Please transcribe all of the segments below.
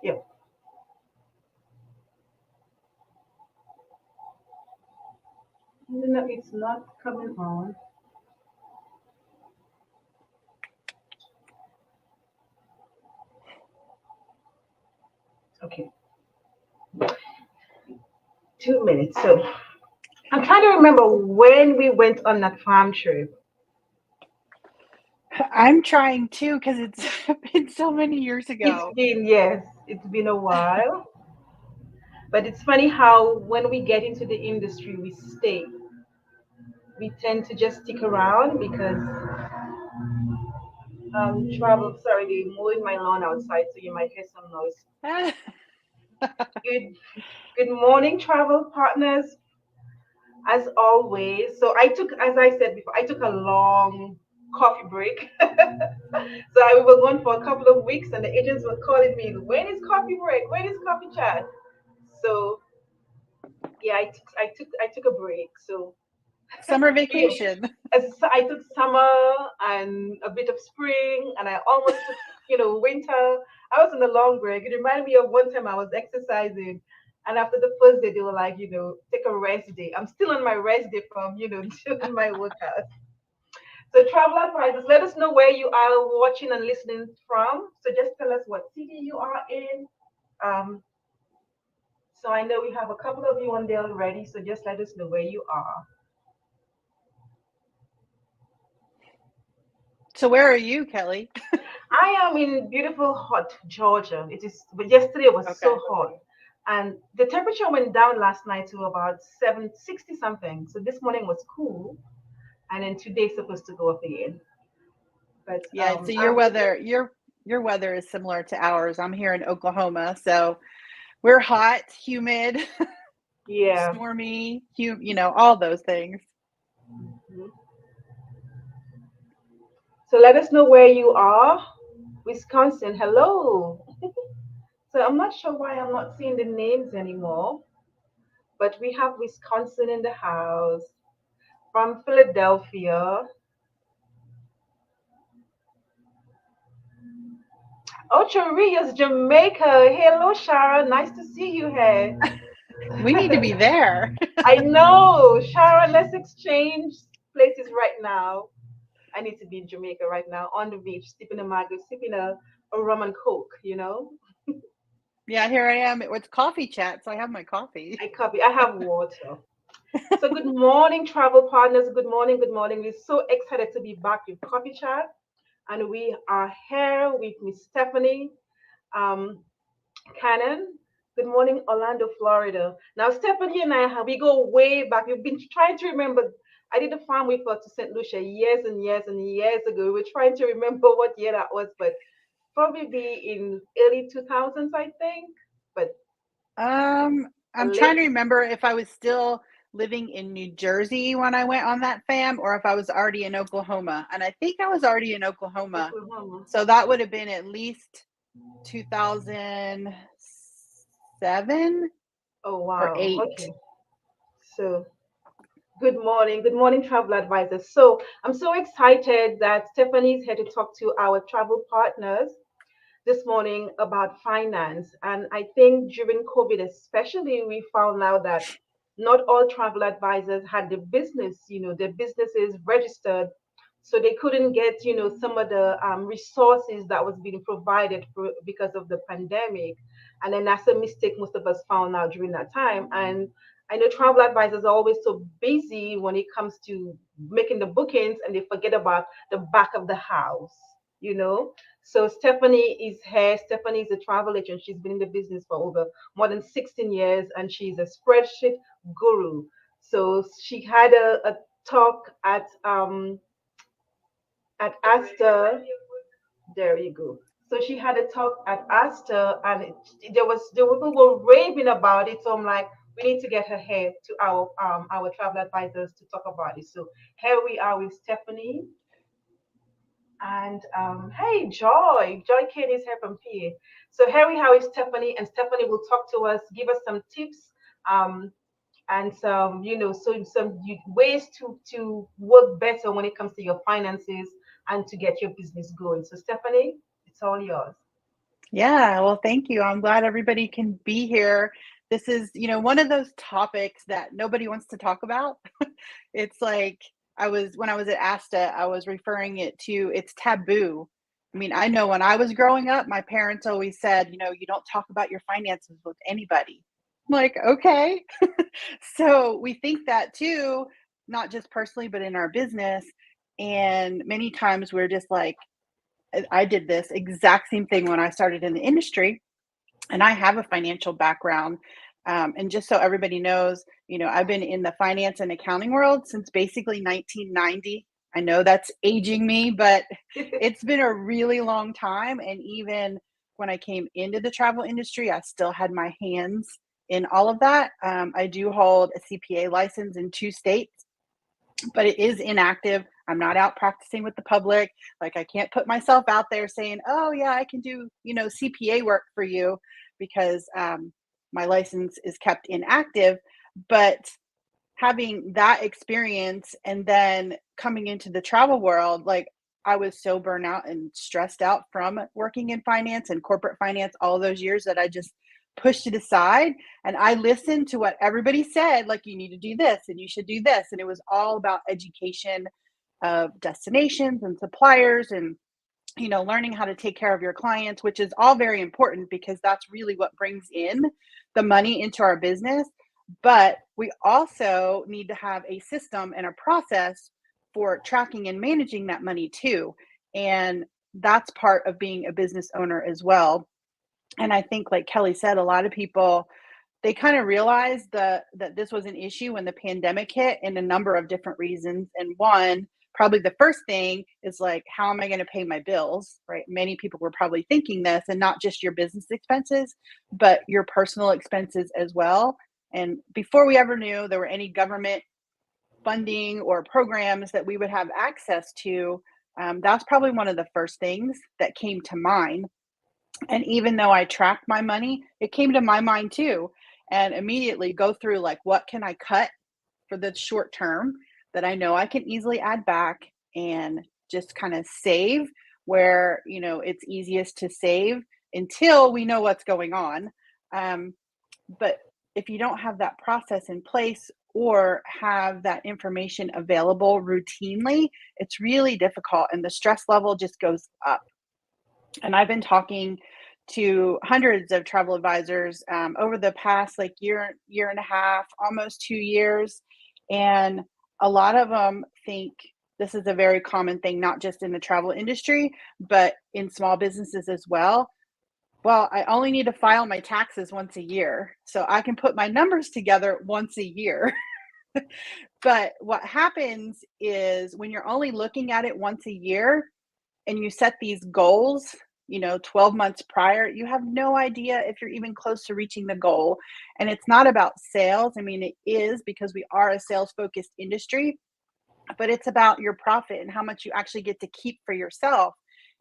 Yeah. No, it's not coming on. Okay, 2 minutes. So I'm trying to remember when we went on that farm trip. I'm trying too because it's been so many years It's ago. been, yes, it's been a while. But it's funny how when we get into the industry, we stay. We tend to just stick around because travel. Sorry, they're mowing my lawn outside, so you might hear some noise. Good, good morning, travel partners. As always, so I took, as I said before, I took a long coffee break. So I was gone for a couple of weeks, and the agents were calling me, "When is coffee break? When is coffee chat?" So yeah, I took a break. So Summer we, vacation. I took summer and a bit of spring, and I almost took winter. I was on a long break. It reminded me of one time I was exercising, and after the first day, they were like, take a rest day. I'm still on my rest day from doing my workout. So travel advisors, let us know where you are watching and listening from. So just tell us what city you are in. Um, so I know we have a couple of you on there already. So just let us know where you are. So where are you, Kelly? I am in beautiful hot Georgia. It is, but yesterday was so Okay. hot. And the temperature went down last night to about 760 something. So this morning was cool. And then today's supposed to go up again. But Yeah, so your weather is similar to ours. I'm here in Oklahoma, so we're hot, humid, yeah. stormy, all those things. Mhm. So let us know where you are. Wisconsin, hello. So I'm not sure why I'm not seeing the names anymore, but we have Wisconsin in the house. From Philadelphia. Ocho Rios, Jamaica. Hello, Shara. Nice to see you here. We need to be there. I know. Shara, let's exchange places right now. I need to be in Jamaica right now on the beach, sipping a mango, sipping a rum and coke. Yeah, here I am with Coffee Chat, so I have my coffee. I copy. I have water. So good morning, travel partners. Good morning, good morning. We're so excited to be back with Coffee Chat. And we are here with Miss Stephanie um, Cannon. Good morning, Orlando, Florida. Now, Stephanie and we go way back. We've been trying to remember. I did a farm with her to St. Lucia years and years and years ago. We were trying to remember what year that was, but probably be in early 2000s, I think. But I'm trying to late remember if I was still living in New Jersey when I went on that fam or if I was already in Oklahoma. And I think I was already in Oklahoma. Oklahoma. So that would have been at least 2007 Oh, or wow. 8. Okay. So good morning, travel advisors. So I'm so excited that Stephanie's here to talk to our travel partners this morning about finance. And I think during COVID, especially, we found out that not all travel advisors had the business, their businesses registered. So they couldn't get, some of the resources that was being provided because of the pandemic. And then that's a mistake most of us found out during that time. And I know travel advisors are always so busy when it comes to making the bookings and they forget about the back of the house, you know. So Stephanie is here. Stephanie is a travel agent. She's been in the business for over more than 16 years and she's a spreadsheet guru. So she had a talk at Astor. There you go. So she had a talk at Astor, and there were people were raving about it. So I'm like, we need to get her here to our travel advisors to talk about it. So here we are with Stephanie. And hey, Joy Kane is here from PA. So here we are with Stephanie, and Stephanie will talk to us, give us some tips, and some, ways to work better when it comes to your finances and to get your business going. So Stephanie, it's all yours. Yeah, well, thank you. I'm glad everybody can be here. This is, one of those topics that nobody wants to talk about. It's like when I was at ASTA, I was referring it to it's taboo. I mean, I know when I was growing up, my parents always said, you don't talk about your finances with anybody. I'm like, okay. So we think that too, not just personally, but in our business. And many times we're just like, I did this exact same thing when I started in the industry, and I have a financial background. And just so everybody knows, I've been in the finance and accounting world since basically 1990. I know that's aging me, but it's been a really long time. And even when I came into the travel industry, I still had my hands in all of that. I do hold a CPA license in 2 states, but it is inactive. I'm not out practicing with the public. Like, I can't put myself out there saying, "Oh yeah, I can do, CPA work for you," because my license is kept inactive. But having that experience and then coming into the travel world, like, I was so burnt out and stressed out from working in finance and corporate finance all those years that I just pushed it aside, and I listened to what everybody said, like, you need to do this and you should do this, and it was all about education of destinations and suppliers, and learning how to take care of your clients, which is all very important because that's really what brings in the money into our business. But we also need to have a system and a process for tracking and managing that money too. And that's part of being a business owner as well. And I think, like Kelly said, a lot of people, they kind of realized that this was an issue when the pandemic hit, in a number of different reasons. And one, probably the first thing is like, how am I going to pay my bills? Right? Many people were probably thinking this, and not just your business expenses, but your personal expenses as well. And before we ever knew there were any government funding or programs that we would have access to, that's probably one of the first things that came to mind. And even though I tracked my money, it came to my mind too. And immediately go through, like, what can I cut for the short term that I know I can easily add back, and just kind of save where, it's easiest to save until we know what's going on. Um, but if you don't have that process in place or have that information available routinely, it's really difficult and the stress level just goes up. And I've been talking to hundreds of travel advisors over the past, like, year and a half, almost 2 years, and a lot of them think this is a very common thing, not just in the travel industry, but in small businesses as well. Well, I only need to file my taxes once a year, so I can put my numbers together once a year. But what happens is when you're only looking at it once a year, and you set these goals, 12 months prior, you have no idea if you're even close to reaching the goal. And it's not about sales. I mean, it is, because we are a sales focused industry, but it's about your profit and how much you actually get to keep for yourself.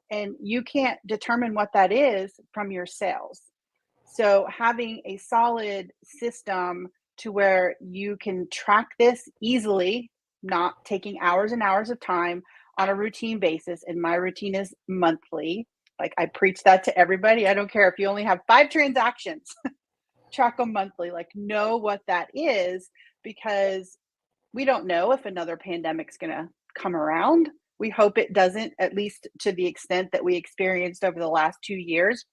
And you can't determine what that is from your sales. So having a solid system to where you can track this easily, not taking hours and hours of time on a routine basis. And my routine is monthly. Like, I preach that to everybody. I don't care if you only have 5 transactions, track them monthly. Like, know what that is, because we don't know if another pandemic's going to come around. We hope it doesn't, at least to the extent that we experienced over the last 2 years.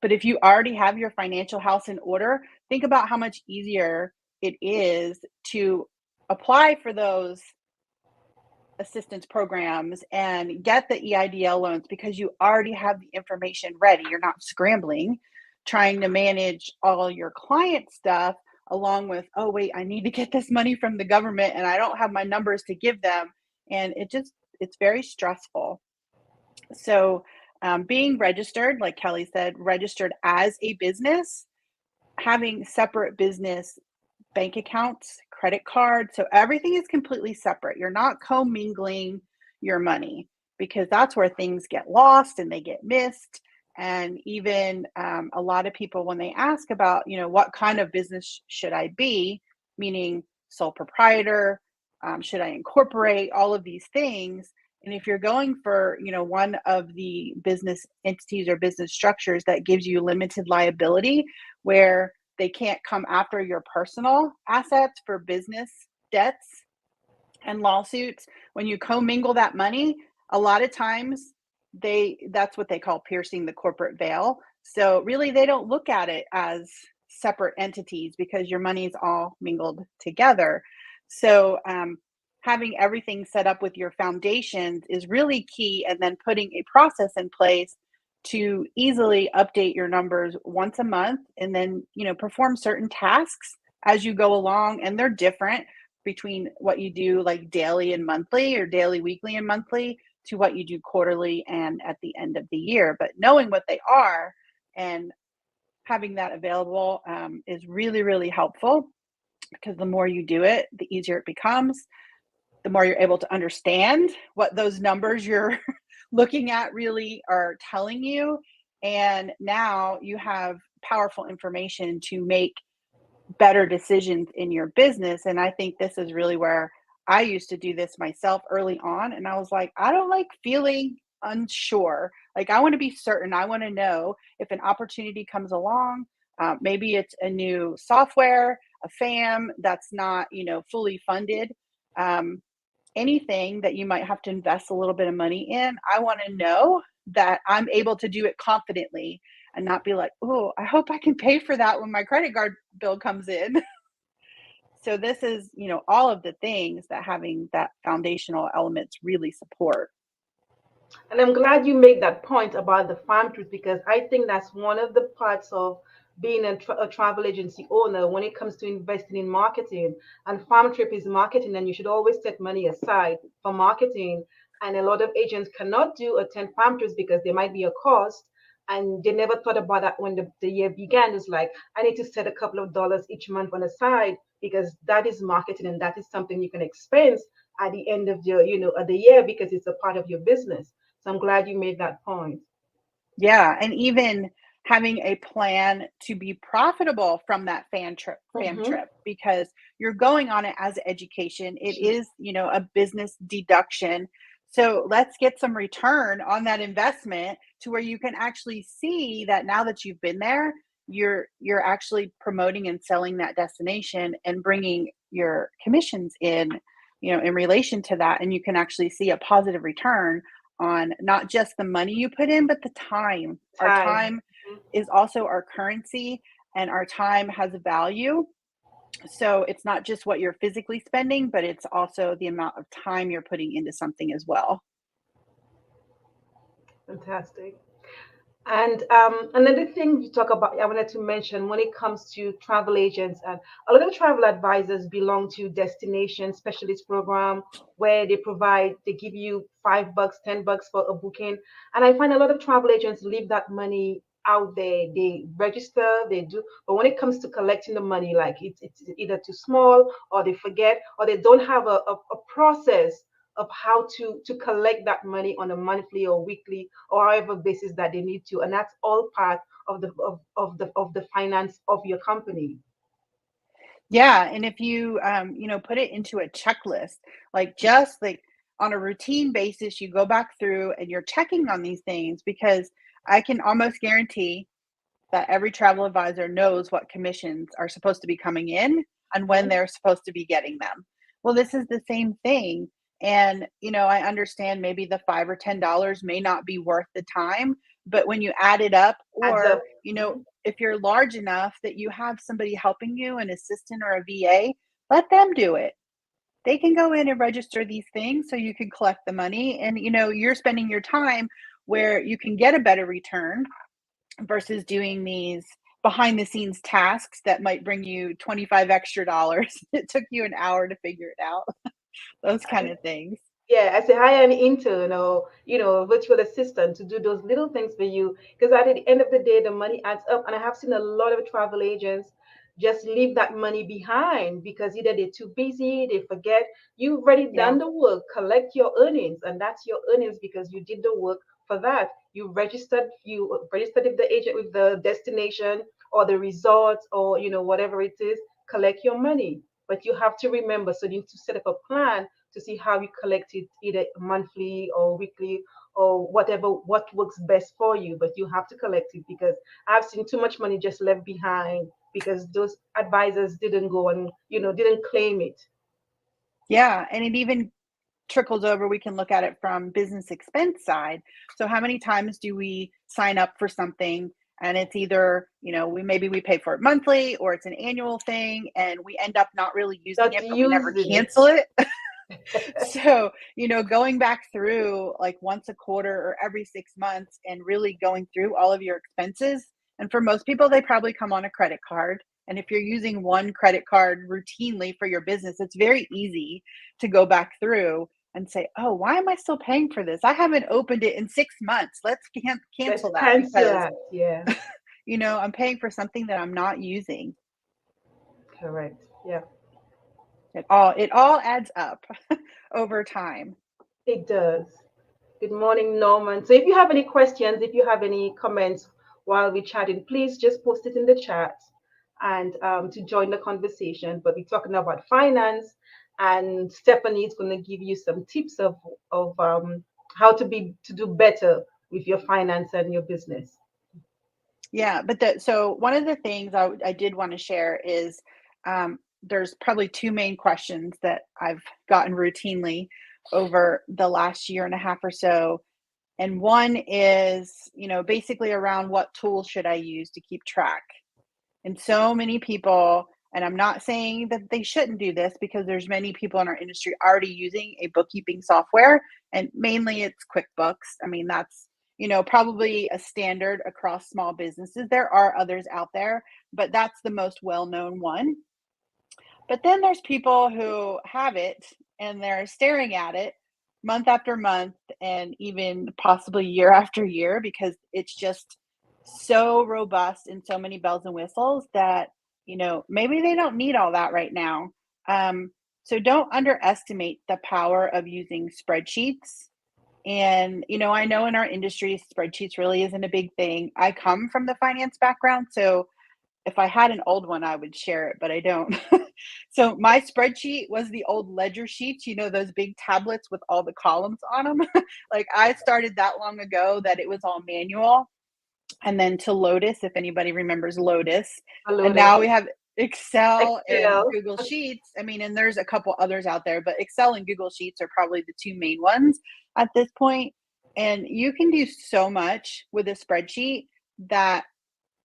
But if you already have your financial house in order, think about how much easier it is to apply for those assistance programs and get the EIDL loans, because you already have the information ready. You're not scrambling trying to manage all your client stuff, along with, oh wait, I need to get this money from the government and I don't have my numbers to give them. And it's very stressful. So being registered, like Kelly said, registered as a business, having separate business bank accounts, credit cards. So everything is completely separate. You're not commingling your money, because that's where things get lost and they get missed. And even a lot of people, when they ask about, what kind of business should I be, meaning sole proprietor, should I incorporate, all of these things, And if you're going for, one of the business entities or business structures that gives you limited liability, where they can't come after your personal assets for business debts and lawsuits, when you commingle that money, a lot of times that's what they call piercing the corporate veil. So really they don't look at it as separate entities because your money is all mingled together. So having everything set up with your foundations is really key, and then putting a process in place to easily update your numbers once a month, and then perform certain tasks as you go along, and they're different between what you do like daily and monthly, or daily, weekly, and monthly, to what you do quarterly and at the end of the year. But knowing what they are and having that available is really, really helpful, because the more you do it, the easier it becomes. The more you're able to understand what those numbers you're looking at really are telling you. And now you have powerful information to make better decisions in your business. And I think this is really where I used to do this myself early on. And I was like, I don't like feeling unsure. Like, I want to be certain. I want to know if an opportunity comes along. Maybe it's a new software, a FAM that's not, fully funded. Anything that you might have to invest a little bit of money in, I want to know that I'm able to do it confidently and not be like, oh, I hope I can pay for that when my credit card bill comes in. So this is, all of the things that having that foundational elements really support. And I'm glad you made that point about the farm truth, because I think that's one of the parts of being a travel agency owner when it comes to investing in marketing. And farm trip is marketing, and you should always set money aside for marketing. And a lot of agents cannot do attend farm trips because there might be a cost. And they never thought about that when the year began. It's like, I need to set a couple of dollars each month on the side, because that is marketing, and that is something you can expense at the end of of the year, because it's a part of your business. So I'm glad you made that point. Yeah, and even having a plan to be profitable from that fam Mm-hmm. trip, because you're going on it as education. It is, a business deduction. So let's get some return on that investment, to where you can actually see that now that you've been there, you're actually promoting and selling that destination and bringing your commissions in, in relation to that, and you can actually see a positive return on not just the money you put in, but the time. Our Time. time is also our currency, and our time has a value. So it's not just what you're physically spending, but it's also the amount of time you're putting into something as well. Fantastic. And another thing you talk about, I wanted to mention when it comes to travel agents, and a lot of travel advisors belong to destination specialist program, where they give you $5, $10 for a booking. And I find a lot of travel agents leave that money out there. They register, they do, but when it comes to collecting the money, like it's either too small, or they forget, or they don't have a process of how to collect that money on a monthly or weekly or however basis that they need to. And that's all part of the finance of your company. Yeah, and if you put it into a checklist, like just like on a routine basis, you go back through and you're checking on these things, because I can almost guarantee that every travel advisor knows what commissions are supposed to be coming in and when Mhm. they're supposed to be getting them. Well, this is the same thing. And, I understand maybe the 5 or $10 may not be worth the time, but when you add it up, Adds up. or, Mhm. if you're large enough that you have somebody helping you, an assistant or a VA, let them do it. They can go in and register these things so you can collect the money. And, you're spending your time where you can get a better return, versus doing these behind the scenes tasks that might bring you 25 extra dollars. It took you an hour to figure it out. Those kind of things. Yeah, as a hire an intern or virtual assistant to do those little things for you, because at the end of the day the money adds up. And I have seen a lot of travel agents just leave that money behind because either they're too busy, they forget. You've already Yeah. done the work, collect your earnings, and that's your earnings because you did the work for that. You registered with the agent, with the destination or the resort, or whatever it is. Collect your money, but you have to remember, so you need to set up a plan to see how you collect it either monthly or weekly or whatever what works best for you. But you have to collect it because I've seen too much money just left behind because those advisors didn't go and didn't claim it. Yeah, and it even trickles over. We can look at it from business expense side. So how many times do we sign up for something and it's either, we pay for it monthly or it's an annual thing and we end up not really using Not it, but we never using it. cancel it. So, going back through like once a quarter or every 6 months and really going through all of your expenses. And for most people, they probably come on a credit card. And if you're using one credit card routinely for your business, it's very easy to go back through and say, oh, why am I still paying for this? I haven't opened it in 6 months. Let's Let's cancel that cancel because, that. Yeah, I'm paying for something that I'm not using. correct. Yeah, It all adds up over time. it does. Good morning, Norman. So if you have any questions, if you have any comments while we're chatting, please just post it in the chat and to join the conversation. But we're talking about finance, and Stephanie is going to give you some tips of how to do better with your finance and your business. Yeah, but so one of the things I did want to share is there's probably two main questions that I've gotten routinely over the last year and a half or so. And one is, basically around what tools should I use to keep track? And so many people, and I'm not saying that they shouldn't do this because there's many people in our industry already using a bookkeeping software, and mainly it's QuickBooks. I mean, that's, probably a standard across small businesses. There are others out there, but that's the most well-known one. But then there's people who have it and they're staring at it month after month and even possibly year after year because it's just so robust and so many bells and whistles that, maybe they don't need all that right now. So don't underestimate the power of using spreadsheets. And, I know in our industry, spreadsheets really isn't a big thing. I come from the finance background, so if I had an old one, I would share it, but I don't. So my spreadsheet was the old ledger sheets, those big tablets with all the columns on them. Like I started that long ago that it was all manual. And then to Lotus, if anybody remembers Lotus. And Lotus, now we have Excel and Excel. Google Sheets. I mean, and there's a couple others out there, but Excel and Google Sheets are probably the two main ones at this point. And you can do so much with a spreadsheet that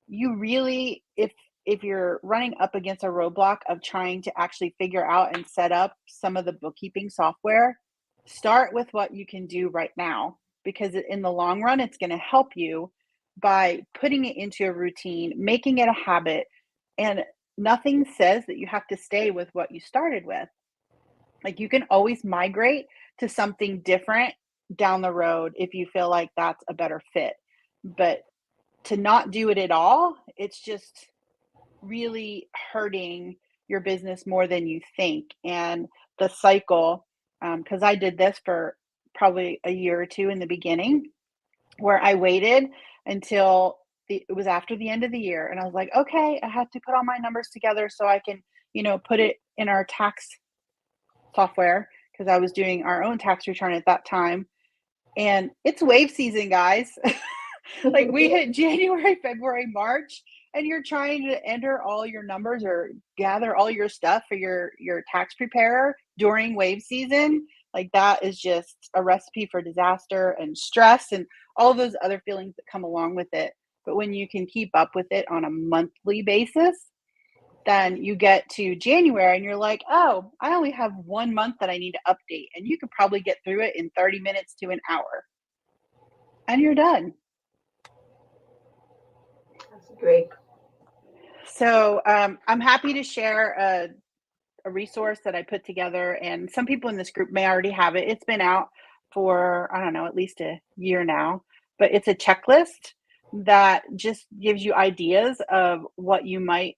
you really, if you're running up against a roadblock of trying to actually figure out and set up some of the bookkeeping software, start with what you can do right now because in the long run it's going to help you by putting it into a routine, making it a habit, and nothing says that you have to stay with what you started with. Like you can always migrate to something different down the road if you feel like that's a better fit. But to not do it at all, it's just really hurting your business more than you think. And the cycle, because I did this for probably a year or two in the beginning, where I waited until it was after the end of the year. And I was like, okay, I have to put all my numbers together so I can, put it in our tax software because I was doing our own tax return at that time. And it's wave season, guys. Like we hit January, February, March, and you're trying to enter all your numbers or gather all your stuff for your tax preparer during wave season. Like that is just a recipe for disaster and stress and all those other feelings that come along with it. But when you can keep up with it on a monthly basis, then you get to January and you're like, oh, I only have 1 month that I need to update. And you could probably get through it in 30 minutes to an hour. And you're done. That's great. So I'm happy to share a resource that I put together, and some people in this group may already have it. It's been out for, I don't know, at least a year now, but it's a checklist that just gives you ideas of what you might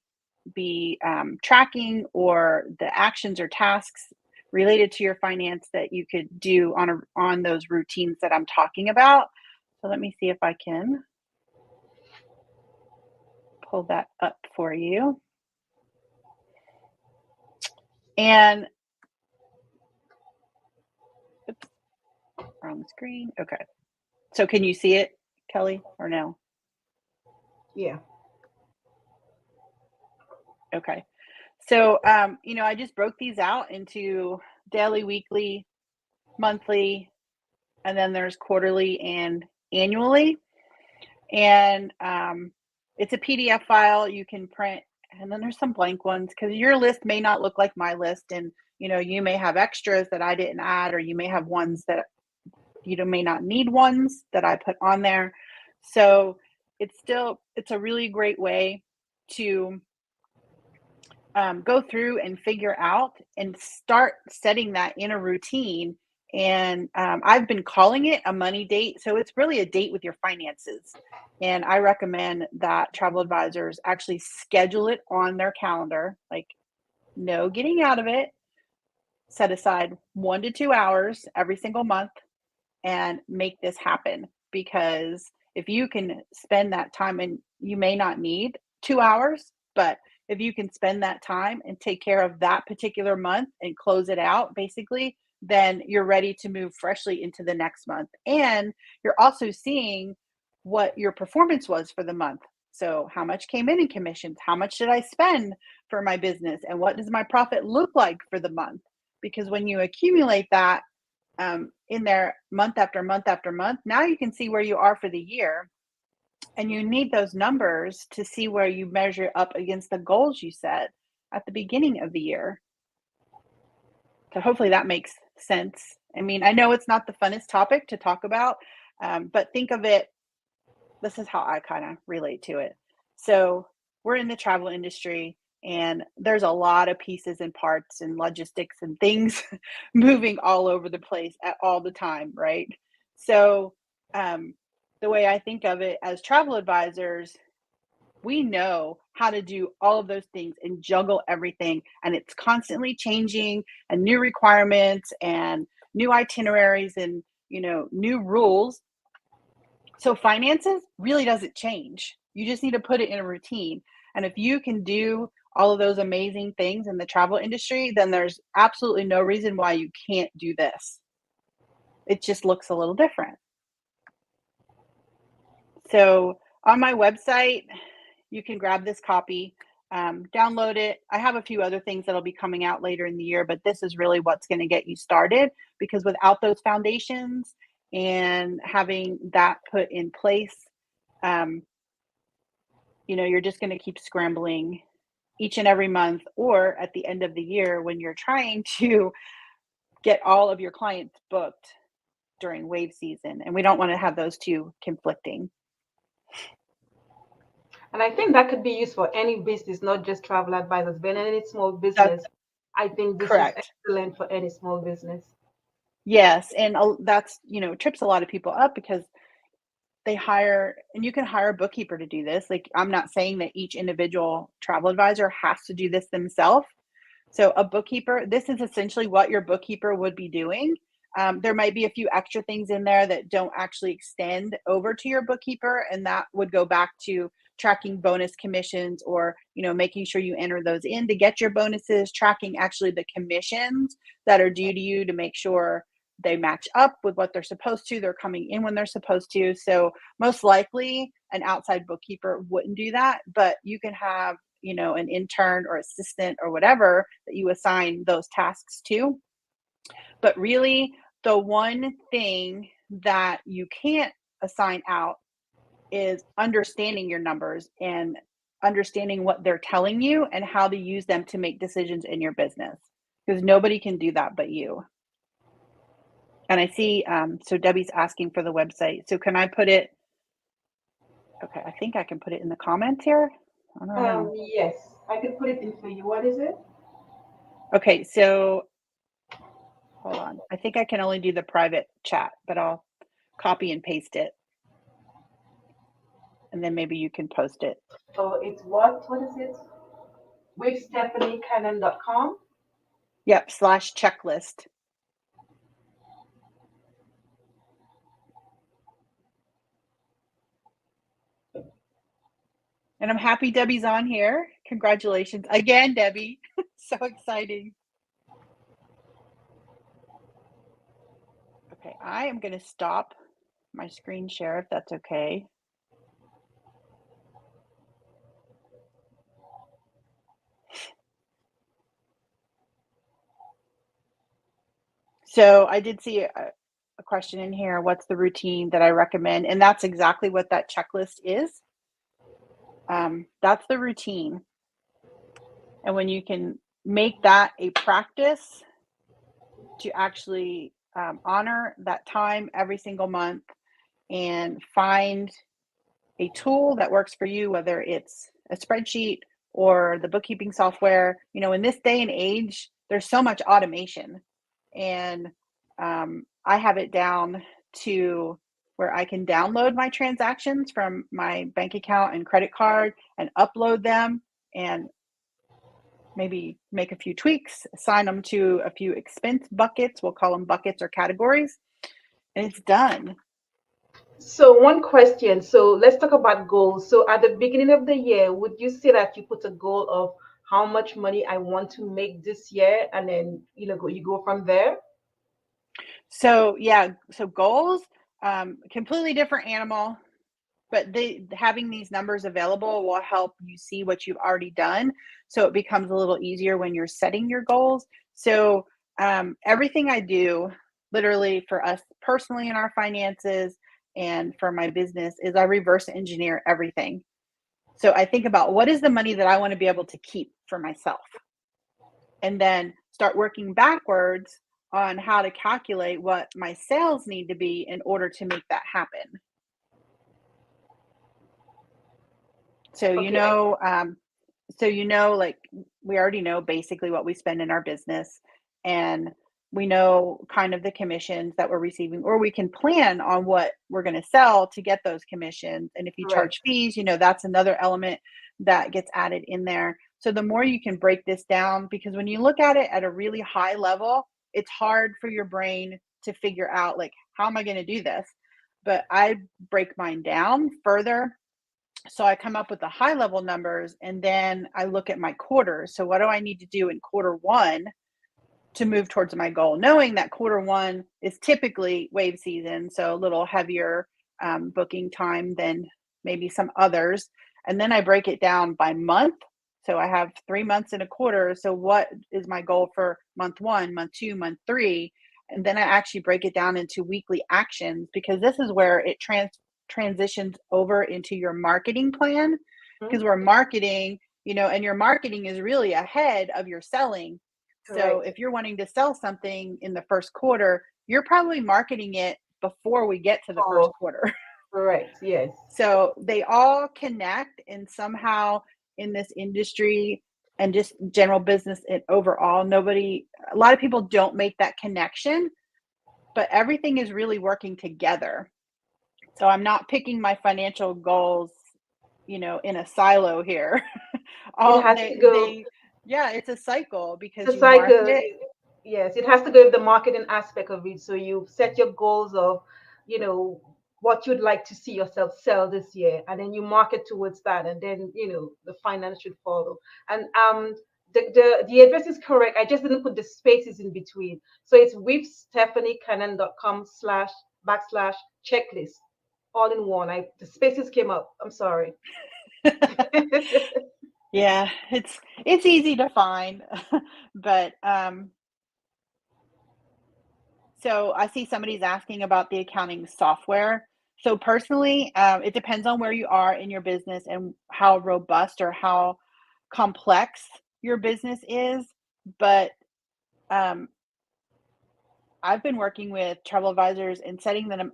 be tracking or the actions or tasks related to your finance that you could do on those routines that I'm talking about. So let me see if I can pull that up for you. And Wrong screen. Okay. So can you see it, Kelly, or no? Yeah. Okay. So, I just broke these out into daily, weekly, monthly, and then there's quarterly and annually. And it's a PDF file you can print. And then there's some blank ones because your list may not look like my list. And, you may have extras that I didn't add, or you may have ones that may not need ones that I put on there. So it's a really great way to go through and figure out and start setting that in a routine. And I've been calling it a money date. So it's really a date with your finances. And I recommend that travel advisors actually schedule it on their calendar, like no getting out of it. Set aside 1 to 2 hours every single month and make this happen. Because if you can spend that time, and you may not need 2 hours, but if you can spend that time and take care of that particular month and close it out, basically, then you're ready to move freshly into the next month. And you're also seeing what your performance was for the month. So, how much came in commissions? How much did I spend for my business? And what does my profit look like for the month? Because when you accumulate that in there month after month after month, now you can see where you are for the year. And you need those numbers to see where you measure up against the goals you set at the beginning of the year. So hopefully that makes sense. I mean, I know it's not the funnest topic to talk about, but think of it, this is how I kind of relate to it. So we're in the travel industry, and there's a lot of pieces and parts and logistics and things moving all over the place at all the time, right? So the way I think of it, as travel advisors, we know how to do all of those things and juggle everything, and it's constantly changing, and new requirements and new itineraries and new rules. So finances really doesn't change. You just need to put it in a routine. And if you can do all of those amazing things in the travel industry, then there's absolutely no reason why you can't do this. It just looks a little different. So on my website, you can grab this copy, download it. I have a few other things that'll be coming out later in the year, but this is really what's going to get you started, because without those foundations and having that put in place, you're just going to keep scrambling each and every month, or at the end of the year when you're trying to get all of your clients booked during wave season. And we don't want to have those two conflicting. And I think that could be used for any business, not just travel advisors, but any small business. That's I think this is correct. excellent for any small business. Yes. And that's, trips a lot of people up, because they hire, and you can hire a bookkeeper to do this. Like, I'm not saying that each individual travel advisor has to do this themselves. So a bookkeeper, this is essentially what your bookkeeper would be doing. There might be a few extra things in there that don't actually extend over to your bookkeeper, and that would go back to tracking bonus commissions, or making sure you enter those in to get your bonuses, tracking actually the commissions that are due to you to make sure they match up with what they're supposed to, they're coming in when they're supposed to. So most likely an outside bookkeeper wouldn't do that, but you can have an intern or assistant or whatever that you assign those tasks to. But really, the one thing that you can't assign out is understanding your numbers and understanding what they're telling you and how to use them to make decisions in your business, because nobody can do that but you. And I see, so Debbie's asking for the website. So can I put it? Okay, I think I can put it in the comments here. I don't know. Yes, I could put it in for you. What is it? Okay, so hold on. I think I can only do the private chat, but I'll copy and paste it. And then maybe you can post it. Oh, it's what? What is it? With StephanieCannon.com. Yep, /checklist. And I'm happy Debbie's on here. Congratulations again, Debbie. So exciting. Okay, I am going to stop my screen share if that's okay. So I did see a question in here. What's the routine that I recommend? And that's exactly what that checklist is. That's the routine. And when you can make that a practice to actually honor that time every single month and find a tool that works for you, whether it's a spreadsheet or the bookkeeping software. In this day and age, there's so much automation. And I have it down to where I can download my transactions from my bank account and credit card and upload them and maybe make a few tweaks, assign them to a few expense buckets. We'll call them buckets or categories, and it's done. So one question. So let's talk about goals. So at the beginning of the year, would you say that you put a goal of how much money I want to make this year, and then you go from there? So yeah, so goals, completely different animal, but having these numbers available will help you see what you've already done. So it becomes a little easier when you're setting your goals. So everything I do, literally for us personally in our finances and for my business, is I reverse engineer everything. So I think about what is the money that I want to be able to keep for myself, and then start working backwards on how to calculate what my sales need to be in order to make that happen. So, Okay. like we already know basically what we spend in our business, and we know kind of the commissions that we're receiving, or we can plan on what we're going to sell to get those commissions. And if you Correct. charge fees, that's another element that gets added in there. So the more you can break this down, because when you look at it at a really high level, it's hard for your brain to figure out, like, how am I going to do this? But I break mine down further, so I come up with the high level numbers, and then I look at my quarters. So what do I need to do in quarter one to move towards my goal? Knowing that quarter one is typically wave season, so a little heavier booking time than maybe some others. And then I break it down by month. So I have 3 months in a quarter. So what is my goal for month one, month two, month three? And then I actually break it down into weekly actions, because this is where it transitions over into your marketing plan, because Mhm. we're marketing, and your marketing is really ahead of your selling. So Correct. if you're wanting to sell something in the first quarter, you're probably marketing it before we get to the first Oh, quarter. correct. Yes. So they all connect, and somehow in this industry and just general business and overall, a lot of people don't make that connection, but everything is really working together. So I'm not picking my financial goals, in a silo here. It All has to go. yeah, it's a cycle It's because a you market cycle. it. Yes, it has to go with the marketing aspect of it. So you set your goals of, you know, what you'd like to see yourself sell this year, and then you market towards that, and then the finance should follow. And the address is correct. I just didn't put the spaces in between. So it's with stephaniecannon.com/checklist, all in one. The spaces came up. I'm sorry. Yeah, it's easy to find. But so I see somebody's asking about the accounting software. So personally, it depends on where you are in your business and how robust or how complex your business is. But um, I've been working with travel advisors and setting them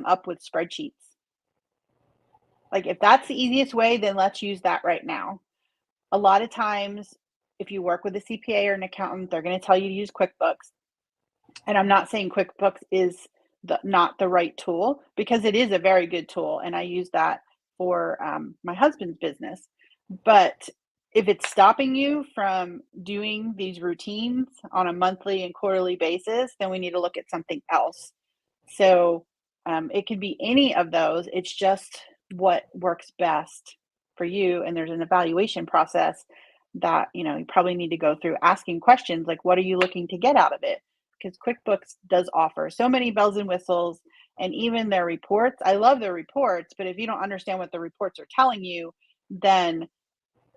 up with spreadsheets. Like, if that's the easiest way, then let's use that right now. A lot of times, if you work with a CPA or an accountant, they're going to tell you to use QuickBooks. And I'm not saying QuickBooks is not the right tool, because it is a very good tool, and I use that for my husband's business. But if it's stopping you from doing these routines on a monthly and quarterly basis, then we need to look at something else. So it could be any of those. It's just what works best for you. And there's an evaluation process that you probably need to go through, asking questions like, what are you looking to get out of it? because QuickBooks does offer so many bells and whistles, and even their reports. I love their reports, but if you don't understand what the reports are telling you, then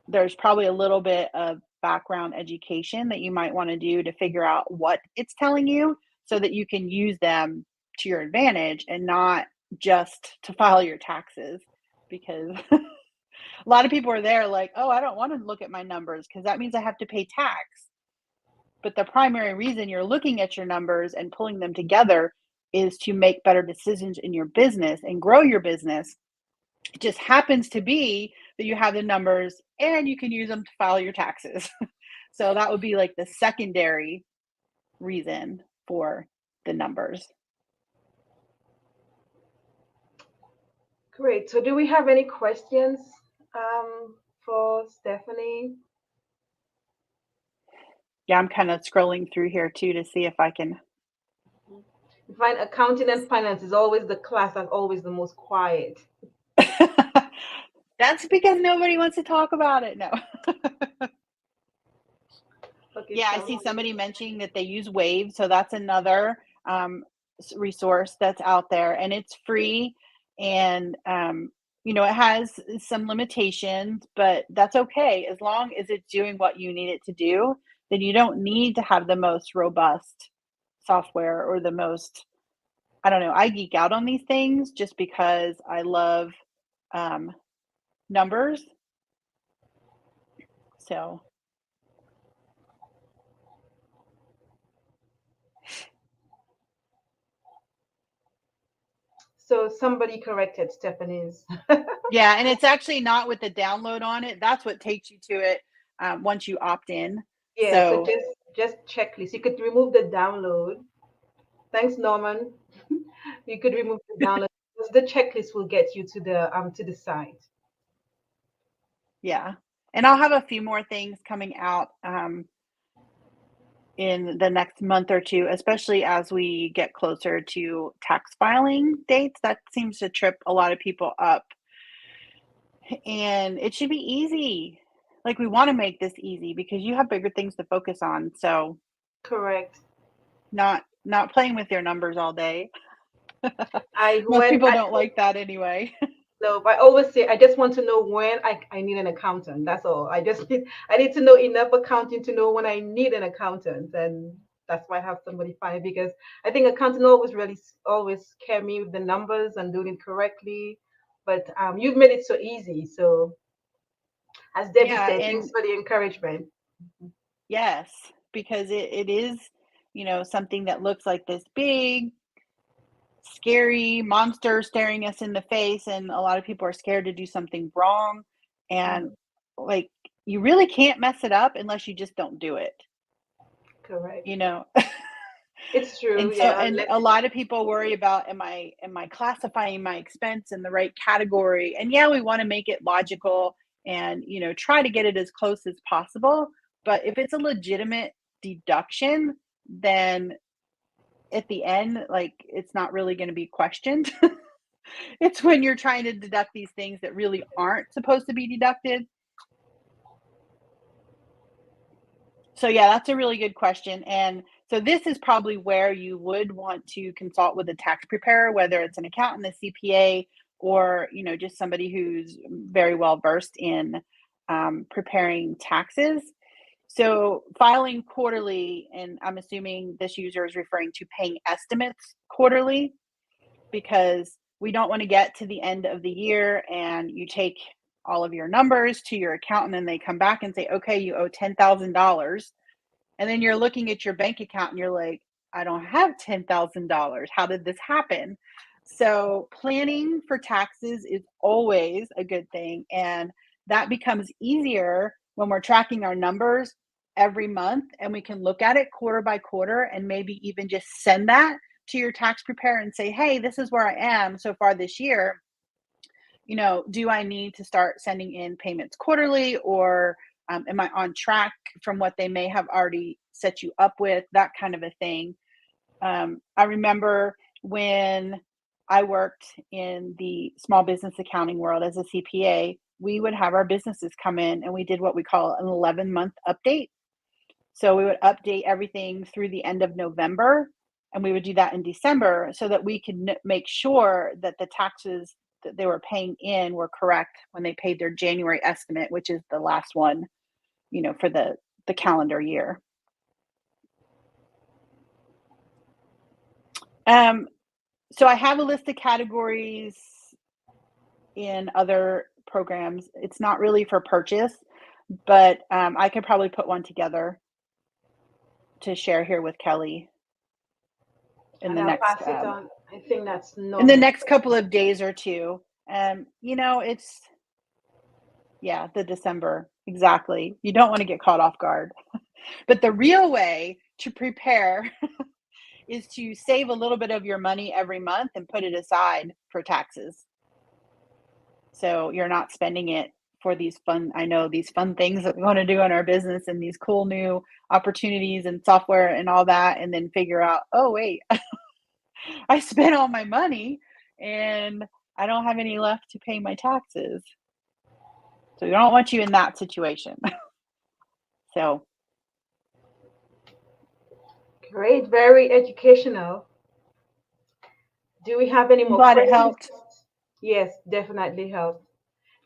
there's probably a little bit of background education that you might want to do to figure out what it's telling you so that you can use them to your advantage and not just to file your taxes. Because a lot of people are there like, oh, I don't want to look at my numbers because that means I have to pay tax. But the primary reason you're looking at your numbers and pulling them together is to make better decisions in your business and grow your business. It just happens to be that you have the numbers and you can use them to file your taxes. So that would be like the secondary reason for the numbers. Great. So do we have any questions for Stephanie? Yeah, I'm kind of scrolling through here too to see if I can. You find accounting and finance is always the class that's always the most quiet. That's because nobody wants to talk about it. No. Okay, Yeah, I see somebody mentioning that they use Wave, so that's another resource that's out there, and it's free. And it has some limitations, but that's okay as long as it's doing what you need it to do. Then you don't need to have the most robust software or the most. I don't know. I geek out on these things just because I love numbers. So. So somebody corrected Stephanie's. Yeah, and it's actually not with the download on it. That's what takes you to it once you opt in. Yeah, so So just checklist. You could remove the download. Thanks, Norman. You could remove the download. The checklist will get you to the site. yeah, and I'll have a few more things coming out in the next month or two, especially as we get closer to tax filing dates. That seems to trip a lot of people up, and it should be easy. Like, we want to make this easy because you have bigger things to focus on. So Correct. not playing with your numbers all day. I Most when people I don't like that anyway. No, but I always say I just want to know when I need an accountant. That's all. I need to know enough accounting to know when I need an accountant, and that's why I have somebody find it, because I think accounting always scare me with the numbers and doing it correctly. But you've made it so easy. So as Debbie Yeah, said, thanks and for the encouragement. yes, because it is, something that looks like this big, scary monster staring us in the face, and a lot of people are scared to do something wrong. And Mhm. like, you really can't mess it up unless you just don't do it, Correct. you know. It's true. And so, Yeah. and a lot of people worry about, am I classifying my expense in the right category? And yeah, we want to make it logical and, try to get it as close as possible. But if it's a legitimate deduction, then at the end, like, it's not really going to be questioned. It's when you're trying to deduct these things that really aren't supposed to be deducted. So yeah, that's a really good question. And so this is probably where you would want to consult with a tax preparer, whether it's an accountant, a CPA, or just somebody who's very well versed in preparing taxes. So filing quarterly, and I'm assuming this user is referring to paying estimates quarterly, because we don't want to get to the end of the year and you take all of your numbers to your accountant and they come back and say, okay, you owe $10,000. And then you're looking at your bank account and you're like, I don't have $10,000. How did this happen? So planning for taxes is always a good thing. And that becomes easier when we're tracking our numbers every month and we can look at it quarter by quarter and maybe even just send that to your tax preparer and say, hey, this is where I am so far this year. Do I need to start sending in payments quarterly, or am I on track from what they may have already set you up with? That kind of a thing. I remember when I worked in the small business accounting world as a CPA, we would have our businesses come in and we did what we call an 11-month update. So we would update everything through the end of November, and we would do that in December so that we could make sure that the taxes that they were paying in were correct when they paid their January estimate, which is the last one, for the calendar year. So I have a list of categories in other programs. It's not really for purchase, but I could probably put one together to share here with Kelly in the next pass it on. I think that's in the normal. next couple of days or two. It's the December. Exactly. You don't want to get caught off guard. But the real way to prepare is to save a little bit of your money every month and put it aside for taxes. So you're not spending it for these fun things that we want to do in our business and these cool new opportunities and software and all that, and then figure out, oh wait, I spent all my money and I don't have any left to pay my taxes. So we don't want you in that situation. So great, very educational. Do we have any I'm more glad it questions? helped. Yes, definitely helped.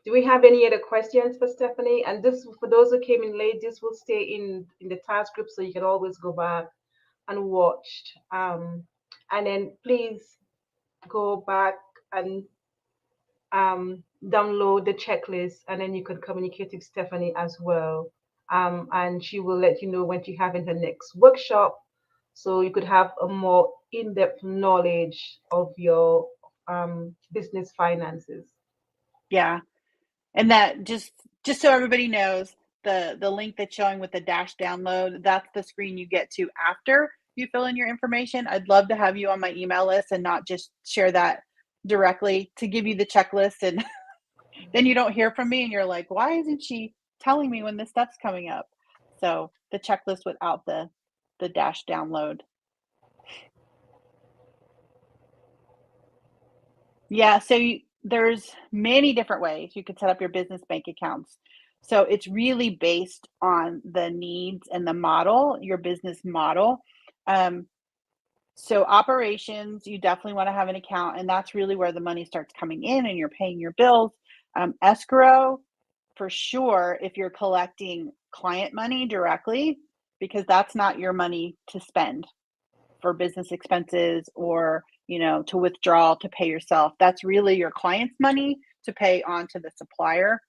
Do we have any other questions for Stephanie? And this, for those who came in late, this will stay in the task group, so you can always go back and watch. And then please go back and download the checklist, and then you can communicate with Stephanie as well. And she will let you know when she's having her next workshop, so you could have a more in-depth knowledge of your business finances. Yeah. And that just so everybody knows, the link that's showing with the dash download, that's the screen you get to after you fill in your information. I'd love to have you on my email list and not just share that directly, to give you the checklist, and then you don't hear from me and you're like, why isn't she telling me when this stuff's coming up? So the checklist without the dash download. Yeah, so there's many different ways you could set up your business bank accounts. So it's really based on the needs and the model, your business model. So operations, you definitely want to have an account, and that's really where the money starts coming in and you're paying your bills. Escrow, for sure, if you're collecting client money directly, because that's not your money to spend for business expenses or to withdraw to pay yourself. That's really your client's money to pay on to the supplier.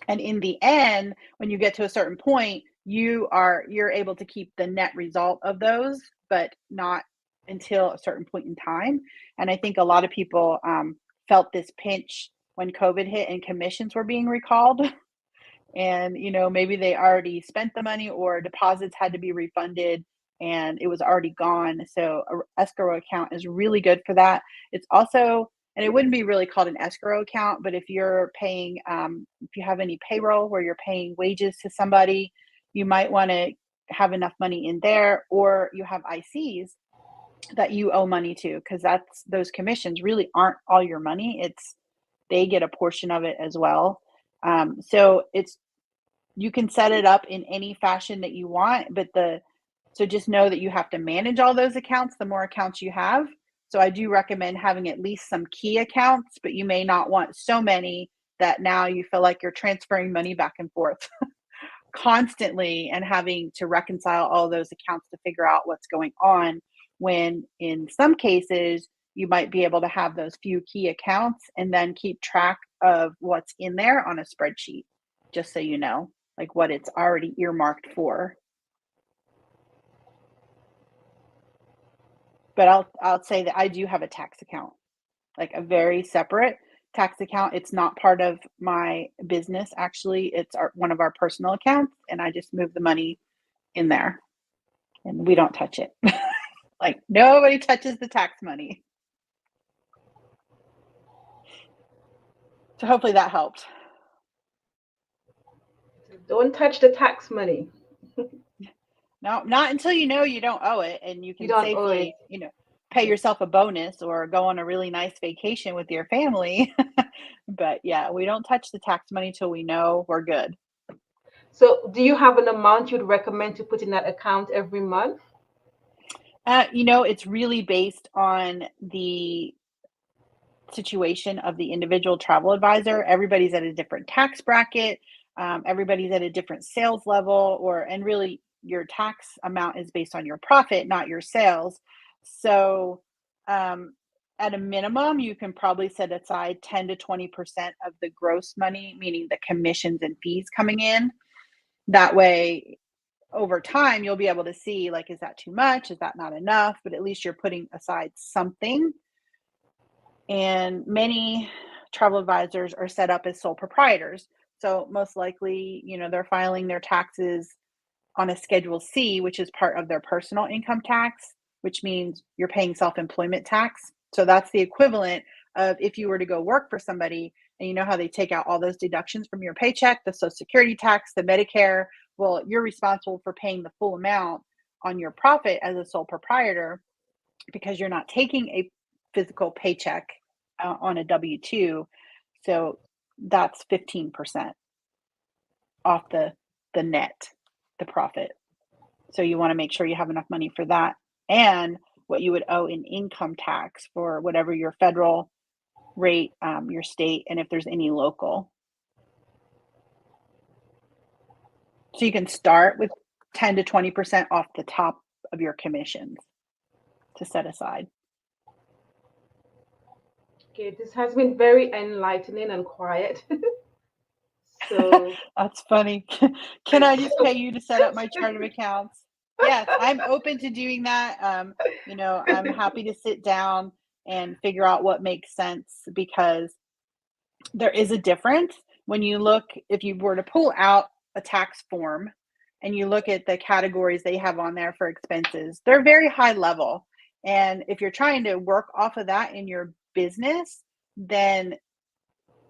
And in the end, when you get to a certain point, you're able to keep the net result of those, but not until a certain point in time. And I think a lot of people felt this pinch when COVID hit and commissions were being recalled. And maybe they already spent the money or deposits had to be refunded and it was already gone. So a escrow account is really good for that. It's also, and it wouldn't be really called an escrow account, but if you're paying, if you have any payroll where you're paying wages to somebody, you might want to have enough money in there, or you have ICs that you owe money to, because those commissions really aren't all your money. They get a portion of it as well. So you can set it up in any fashion that you want, so just know that you have to manage all those accounts the more accounts you have. So I do recommend having at least some key accounts, but you may not want so many that now you feel like you're transferring money back and forth constantly and having to reconcile all those accounts to figure out what's going on, when in some cases you might be able to have those few key accounts and then keep track of what's in there on a spreadsheet, just so you know, like what it's already earmarked for. But I'll say that I do have a tax account, like a very separate tax account. It's not part of my business, actually. It's one of our personal accounts, and I just move the money in there and we don't touch it. Like nobody touches the tax money. So hopefully that helped. Don't touch the tax money. No, not until you know you don't owe it and you You can don't owe it. safely, pay yourself a bonus or go on a really nice vacation with your family. But yeah, we don't touch the tax money till we know we're good. So, do you have an amount you'd recommend to put in that account every month? It's really based on the situation of the individual travel advisor. Everybody's at a different tax bracket. Everybody's at a different sales level, and really your tax amount is based on your profit, not your sales. So, um, at a minimum, you can probably set aside 10 to 20% of the gross money, meaning the commissions and fees coming in. That way, over time, you'll be able to see, like, is that too much? Is that not enough? But at least you're putting aside something. And many travel advisors are set up as sole proprietors. So most likely, they're filing their taxes on a Schedule C, which is part of their personal income tax, which means you're paying self-employment tax. So that's the equivalent of if you were to go work for somebody, and you know how they take out all those deductions from your paycheck, the Social Security tax, the Medicare. Well, you're responsible for paying the full amount on your profit as a sole proprietor because you're not taking a physical paycheck on a W-2. So that's 15% off the net, the profit. So you want to make sure you have enough money for that and what you would owe in income tax for whatever your federal rate, your state, and if there's any local. So you can start with 10 to 20% off the top of your commissions to set aside. Okay, this has been very enlightening and quiet. So, That's funny. Can I just pay you to set up my chart of accounts? Yes, I'm open to doing that. I'm happy to sit down and figure out what makes sense because there is a difference when you look, if you were to pull out a tax form and you look at the categories they have on there for expenses, they're very high level. And if you're trying to work off of that in your business, then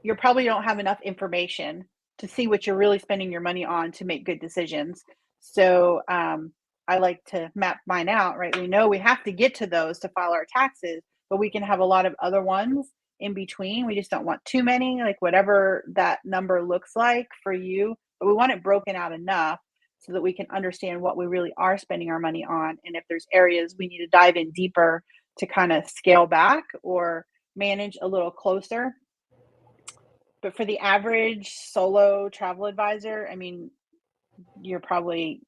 you probably don't have enough information to see what you're really spending your money on to make good decisions. So I like to map mine out, right? We know we have to get to those to file our taxes, but we can have a lot of other ones in between. We just don't want too many, like whatever that number looks like for you, but we want it broken out enough so that we can understand what we really are spending our money on. And if there's areas we need to dive in deeper to kind of scale back or manage a little closer. But for the average solo travel advisor, I mean, you're probably,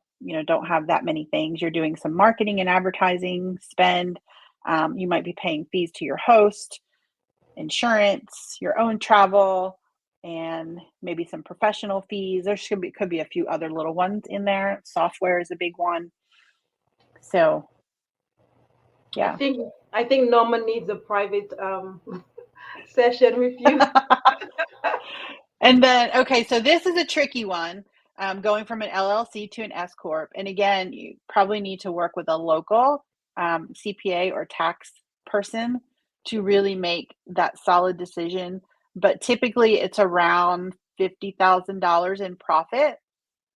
don't have that many things. You're doing some marketing and advertising spend. You might be paying fees to your host, insurance, your own travel, and maybe some professional fees. There could be a few other little ones in there. Software is a big one. So, I yeah. think I think Norman needs a private session with you. And then, okay, so this is a tricky one, going from an LLC to an S Corp. And again, you probably need to work with a local CPA or tax person to really make that solid decision. But typically, it's around $50,000 in profit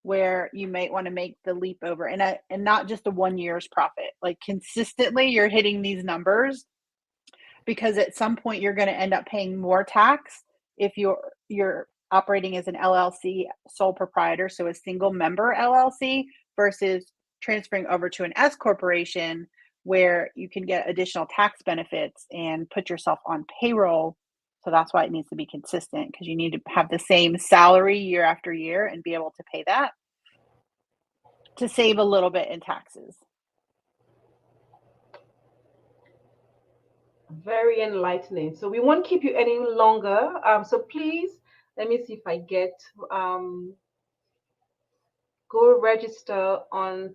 where you might want to make the leap over, and not just a 1 year's profit. Like consistently, you're hitting these numbers because at some point you're going to end up paying more tax if you're operating as an LLC sole proprietor, so a single member LLC versus transferring over to an S corporation where you can get additional tax benefits and put yourself on payroll. So that's why it needs to be consistent because you need to have the same salary year after year and be able to pay that to save a little bit in taxes. Very enlightening. So we won't keep you any longer. So please, let me see if I get go register on,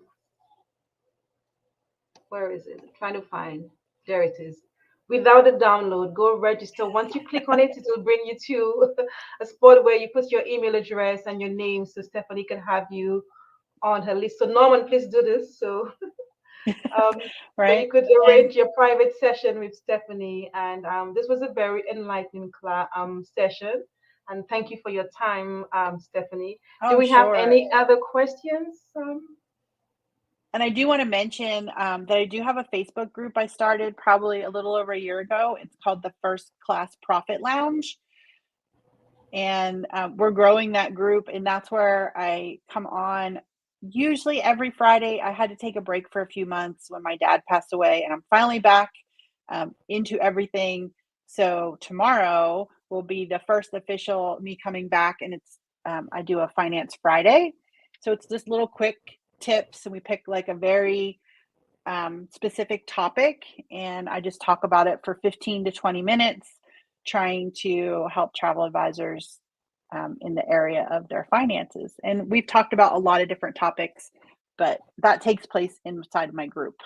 where is it? I'm trying to find. There it is. Without a download, go register. Once you click on it, it will bring you to a spot where you put your email address and your name so Stephanie can have you on her list. So Norman, please do this. Um, so you Right. could And arrange your private session with Stephanie. And this was a very enlightening session. And thank you for your time, Stephanie. Do oh, we have sure. any other questions? And I do want to mention that I do have a Facebook group I started probably a little over a year ago. It's called the First Class Profit Lounge. and we're growing that group, and that's where I come on usually every Friday. I had to take a break for a few months when my dad passed away, and I'm finally back into everything. So tomorrow will be the first official me coming back, and it's I do a Finance Friday. So it's just little quick tips, and we pick like a very specific topic, and I just talk about it for 15 to 20 minutes, trying to help travel advisors in the area of their finances. And we've talked about a lot of different topics, but that takes place inside my group.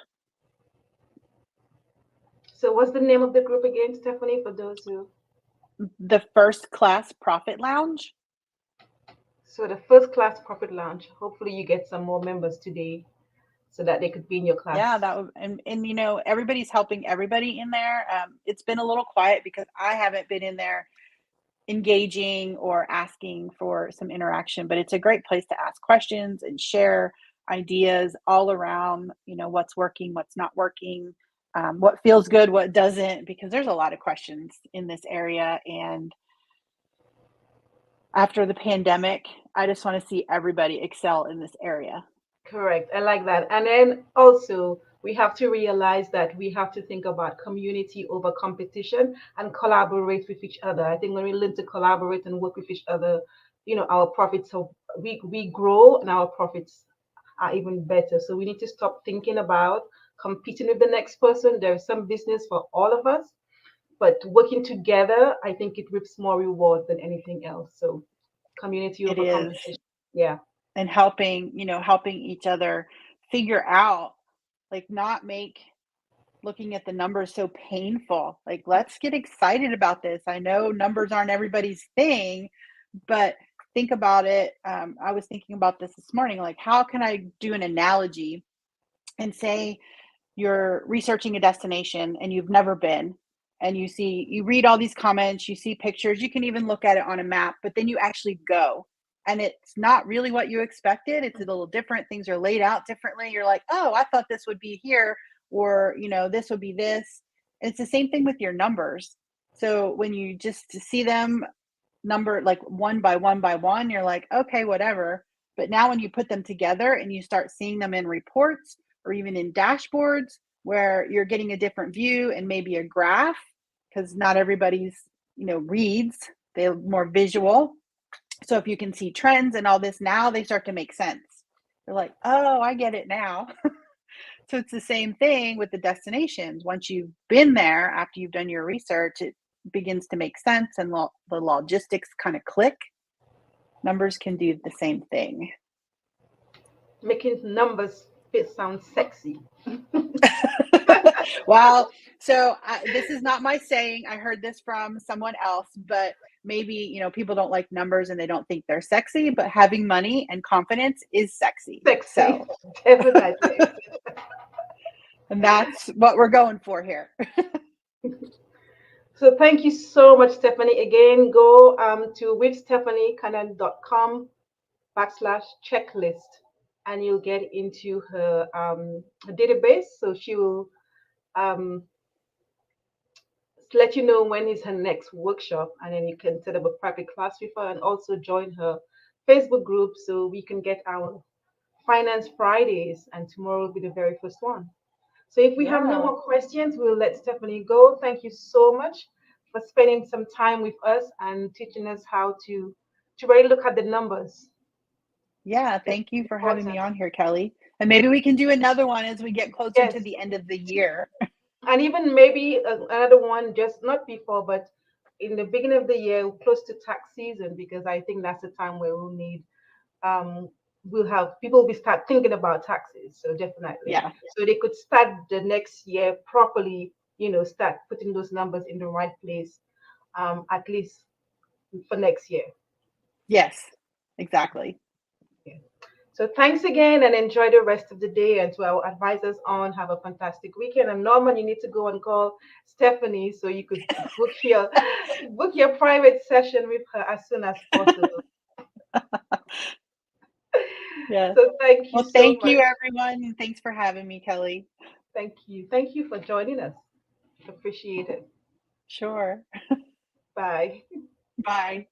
So what's the name of the group again, Stephanie, for those who? The First Class Profit Lounge. So the First Class Profit Lounge. Hopefully you get some more members today so that they could be in your class. Yeah, that would, and you know, everybody's helping everybody in there. It's been a little quiet because I haven't been in there engaging or asking for some interaction, but it's a great place to ask questions and share ideas all around, you know, what's working, what's not working, what feels good, what doesn't, because there's a lot of questions in this area. And after the pandemic, I just want to see everybody excel in this area. Correct. I like that. And then also, we have to realize that we have to think about community over competition and collaborate with each other. I think when we learn to collaborate and work with each other, our profits, so we grow and our profits are even better. So we need to stop thinking about competing with the next person. There's some business for all of us, but working together, I think it reaps more reward than anything else. So community It over is. competition. Yeah. And helping, you know, helping each other figure out, like, not make looking at the numbers so painful. Like, let's get excited about this. I know numbers aren't everybody's thing, but think about it. I was thinking about this morning. Like, how can I do an analogy and say you're researching a destination and you've never been, and you read all these comments, you see pictures, you can even look at it on a map, but then you actually go and it's not really what you expected. It's a little different. Things are laid out differently. You're like, oh, I thought this would be here, or you know, this would be this. And it's the same thing with your numbers. So when you just see them number like one by one by one, you're like, okay, whatever. But now when you put them together and you start seeing them in reports or even in dashboards where you're getting a different view and maybe a graph, because not everybody's, you know, reads, they're more visual. So if you can see trends and all this, now they start to make sense. They're like, oh, I get it now. So it's the same thing with the destinations. Once you've been there, after you've done your research, it begins to make sense and the logistics kind of click. Numbers can do the same thing. Making numbers fit sound sexy. Well, so this is not my saying. I heard this from someone else, but maybe, you know, people don't like numbers and they don't think they're sexy, but having money and confidence is sexy. Sexy, So, definitely. and that's what we're going for here. So thank you so much, Stephanie. Again, go to withstephaniecannon.com/checklist and you'll get into her database. So she will um, let you know when is her next workshop, and then you can set up a private class with her and also join her Facebook group so we can get our Finance Fridays, and tomorrow will be the very first one. So if we have no Yeah. more questions, we'll let Stephanie go. Thank you so much for spending some time with us and teaching us how to really look at the numbers. Yeah. It's Thank you for having me important. on here, Kelly. And maybe we can do another one as we get closer to Yes, the end of the year. and even maybe another one just not before, but in the beginning of the year, close to tax season, because I think that's the time where um, we'll have people will be start thinking about taxes. So definitely, Yeah. so they could start the next year properly. Start putting those numbers in the right place, at least for next year. Yes, exactly. Yeah. So thanks again and enjoy the rest of the day. And to our advisors on, have a fantastic weekend. And Norman, you need to go and call Stephanie so you could book your private session with her as soon as possible. Yes. So thank you Well, so thank much. you, everyone. And thanks for having me, Kelly. Thank you. Thank you for joining us. Appreciate it. Sure. Bye. Bye.